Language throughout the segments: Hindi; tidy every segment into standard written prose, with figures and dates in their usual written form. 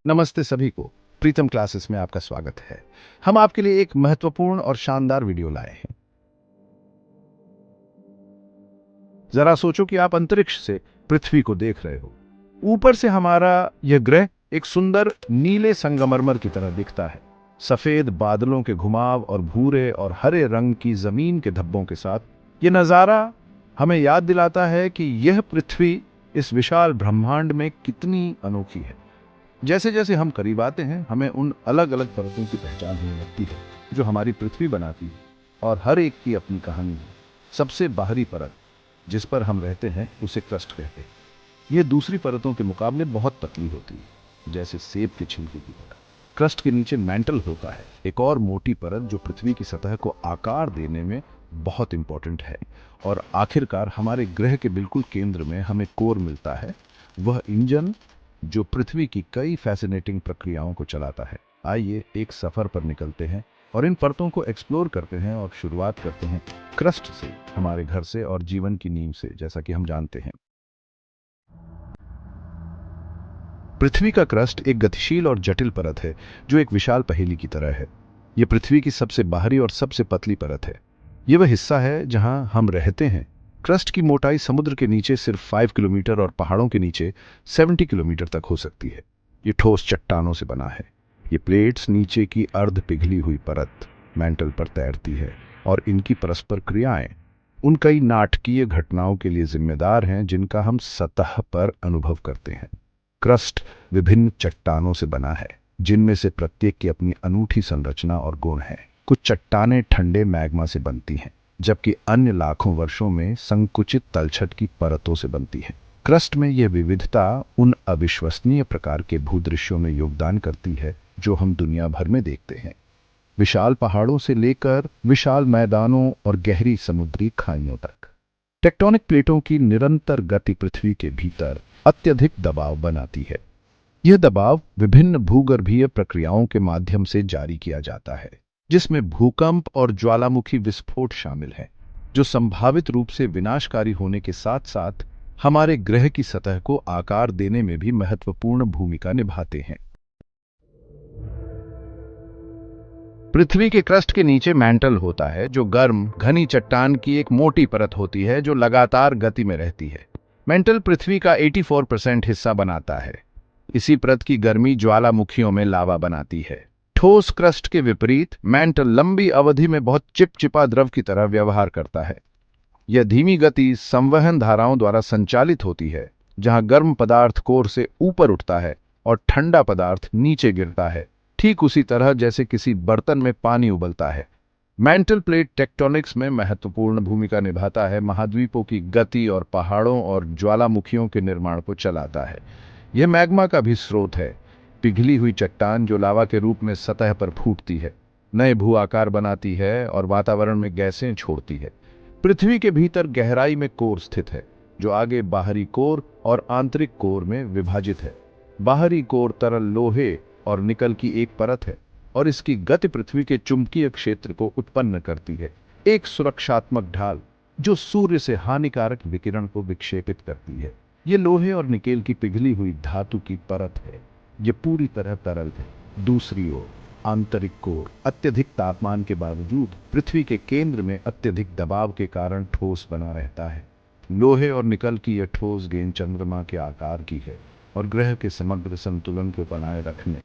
नमस्ते सभी को। प्रीतम क्लासेस में आपका स्वागत है। हम आपके लिए एक महत्वपूर्ण और शानदार वीडियो लाए हैं। जरा सोचो कि आप अंतरिक्ष से पृथ्वी को देख रहे हो। ऊपर से हमारा यह ग्रह एक सुंदर नीले संगमरमर की तरह दिखता है। सफेद बादलों के घुमाव और भूरे और हरे रंग की जमीन के धब्बों के साथ यह नजारा हमें याद दिलाता है कि यह पृथ्वी इस विशाल ब्रह्मांड में कितनी अनोखी है। जैसे जैसे हम करीब आते हैं, हमें उन अलग अलग परतों की पहचान होने लगती है जो हमारी पृथ्वी बनाती है, और हर एक की अपनी कहानी है। सबसे बाहरी परत जिस पर हम रहते हैं उसे क्रस्ट कहते हैं। यह दूसरी परतों के मुकाबले बहुत पतली होती है, जैसे सेब के छिलके की तरह। क्रस्ट के नीचे मैंटल होता है, एक और मोटी परत जो पृथ्वी की सतह को आकार देने में बहुत इंपॉर्टेंट है। और आखिरकार हमारे ग्रह के बिल्कुल केंद्र में हमें कोर मिलता है, वह इंजन जो पृथ्वी की कई फैसिनेटिंग प्रक्रियाओं को चलाता है। आइए एक सफर पर निकलते हैं और इन परतों को एक्सप्लोर करते हैं, और शुरुआत करते हैं क्रस्ट से, हमारे घर से और जीवन की नींव से, जैसा कि हम जानते हैं। पृथ्वी का क्रस्ट एक गतिशील और जटिल परत है जो एक विशाल पहेली की तरह है। यह पृथ्वी की सबसे बाहरी और सबसे पतली परत है। यह वह हिस्सा है जहां हम रहते हैं। क्रस्ट की मोटाई समुद्र के नीचे सिर्फ 5 किलोमीटर और पहाड़ों के नीचे 70 किलोमीटर तक हो सकती है। ये ठोस चट्टानों से बना है। ये प्लेट्स नीचे की अर्ध पिघली हुई परत मैंटल पर तैरती है, और इनकी परस्पर क्रियाएं उन कई नाटकीय घटनाओं के लिए जिम्मेदार हैं जिनका हम सतह पर अनुभव करते हैं। क्रस्ट विभिन्न चट्टानों से बना है, जिनमें से प्रत्येक की अपनी अनूठी संरचना और गुण है। कुछ चट्टानें ठंडे मैग्मा से बनती हैं, जबकि अन्य लाखों वर्षों में संकुचित तलछट की परतों से बनती है। क्रस्ट में यह विविधता उन अविश्वसनीय प्रकार के भूदृश्यों में योगदान करती है जो हम दुनिया भर में देखते हैं, विशाल पहाड़ों से लेकर विशाल मैदानों और गहरी समुद्री खाइयों तक। टेक्टोनिक प्लेटों की निरंतर गति पृथ्वी के भीतर अत्यधिक दबाव बनाती है। यह दबाव विभिन्न भूगर्भीय प्रक्रियाओं के माध्यम से जारी किया जाता है, जिसमें भूकंप और ज्वालामुखी विस्फोट शामिल हैं, जो संभावित रूप से विनाशकारी होने के साथ साथ हमारे ग्रह की सतह को आकार देने में भी महत्वपूर्ण भूमिका निभाते हैं। पृथ्वी के क्रस्ट के नीचे मैंटल होता है, जो गर्म घनी चट्टान की एक मोटी परत होती है जो लगातार गति में रहती है। मैंटल पृथ्वी का 84% हिस्सा बनाता है। इसी परत की गर्मी ज्वालामुखियों में लावा बनाती है। ठोस क्रस्ट के विपरीत मैंटल लंबी अवधि में बहुत चिपचिपा द्रव की तरह व्यवहार करता है। यह धीमी गति संवहन धाराओं द्वारा संचालित होती है, जहां गर्म पदार्थ कोर से ऊपर उठता है और ठंडा पदार्थ नीचे गिरता है, ठीक उसी तरह जैसे किसी बर्तन में पानी उबलता है। मैंटल प्लेट टेक्टोनिक्स में महत्वपूर्ण भूमिका निभाता है, महाद्वीपों की गति और पहाड़ों और ज्वालामुखियों के निर्माण को चलाता है। यह मैग्मा का भी स्रोत है, पिघली हुई चट्टान जो लावा के रूप में सतह पर फूटती है, नए भू आकार बनाती है और वातावरण में गैसें छोड़ती है। पृथ्वी के भीतर गहराई में कोर स्थित है, जो आगे बाहरी कोर और आंतरिक कोर में विभाजित है। बाहरी कोर तरल लोहे और निकल की एक परत है, और इसकी गति पृथ्वी के चुंबकीय क्षेत्र को उत्पन्न करती है, एक सुरक्षात्मक ढाल जो सूर्य से हानिकारक विकिरण को विक्षेपित करती है। ये लोहे और निकेल की पिघली हुई धातु की परत है। ये पूरी तरह तरल है। दूसरी ओर आंतरिक कोर अत्यधिक तापमान के बावजूद पृथ्वी के केंद्र में अत्यधिक दबाव के कारण ठोस बना रहता है। लोहे और निकल की यह ठोस गेंद चंद्रमा के आकार की है, और ग्रह के समग्र संतुलन को बनाए रखने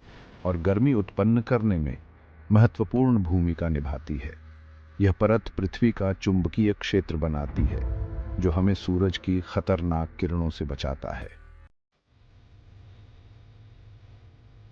और गर्मी उत्पन्न करने में महत्वपूर्ण भूमिका निभाती है। यह परत पृथ्वी का चुंबकीय क्षेत्र बनाती है, जो हमें सूरज की खतरनाक किरणों से बचाता है।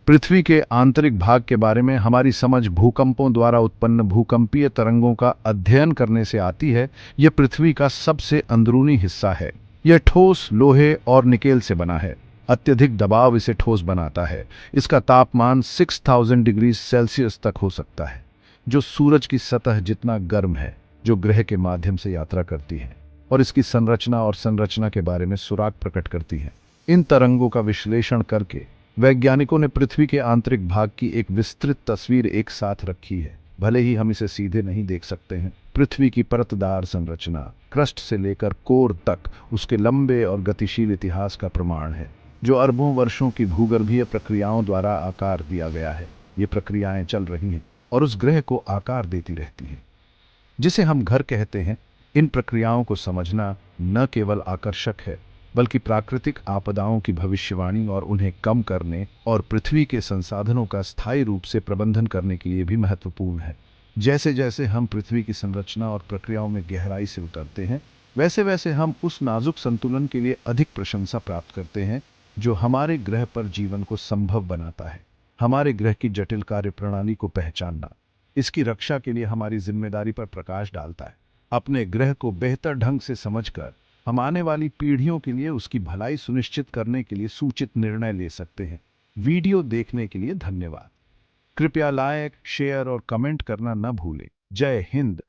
पृथ्वी के आंतरिक भाग के बारे में हमारी समझ भूकंपों द्वारा उत्पन्न भूकंपीय तरंगों का अध्ययन करने से आती है। यह पृथ्वी का सबसे अंदरूनी हिस्सा है। यह ठोस लोहे और निकेल से बना है। अत्यधिक दबाव इसे ठोस बनाता है। इसका तापमान 6000 डिग्री सेल्सियस तक हो सकता है, जो सूरज की सतह जितना गर्म है, जो ग्रह के माध्यम से यात्रा करती है और इसकी संरचना और संरचना के बारे में सुराग प्रकट करती है। इन तरंगों का विश्लेषण करके वैज्ञानिकों ने पृथ्वी के आंतरिक भाग की एक विस्तृत तस्वीर एक साथ रखी है। भले ही हम इसे सीधे नहीं देख सकते हैं, पृथ्वी की परतदार संरचना क्रस्ट से लेकर कोर तक उसके लंबे और गतिशील इतिहास का प्रमाण है। जो अरबों वर्षों की भूगर्भीय प्रक्रियाओं द्वारा आकार दिया गया है। ये प्रक्रियाएं चल रही हैं और उस ग्रह को आकार देती रहती हैं, जिसे हम घर कहते हैं। इन प्रक्रियाओं को समझना न केवल आकर्षक है, बल्कि प्राकृतिक आपदाओं की भविष्यवाणी और उन्हें कम करने और पृथ्वी के संसाधनों का स्थायी रूप से प्रबंधन करने के लिए भी महत्वपूर्ण है। जैसे जैसे हम पृथ्वी की संरचना और प्रक्रियाओं में गहराई से उतरते हैं, वैसे वैसे हम उस नाजुक संतुलन के लिए अधिक प्रशंसा प्राप्त करते हैं जो हमारे ग्रह पर जीवन को संभव बनाता है। हमारे ग्रह की जटिल कार्यप्रणाली को पहचानना इसकी रक्षा के लिए हमारी जिम्मेदारी पर प्रकाश डालता है। अपने ग्रह को बेहतर ढंग से समझकर हम आने वाली पीढ़ियों के लिए उसकी भलाई सुनिश्चित करने के लिए सूचित निर्णय ले सकते हैं। वीडियो देखने के लिए धन्यवाद। कृपया लाइक, शेयर और कमेंट करना न भूलें। जय हिंद।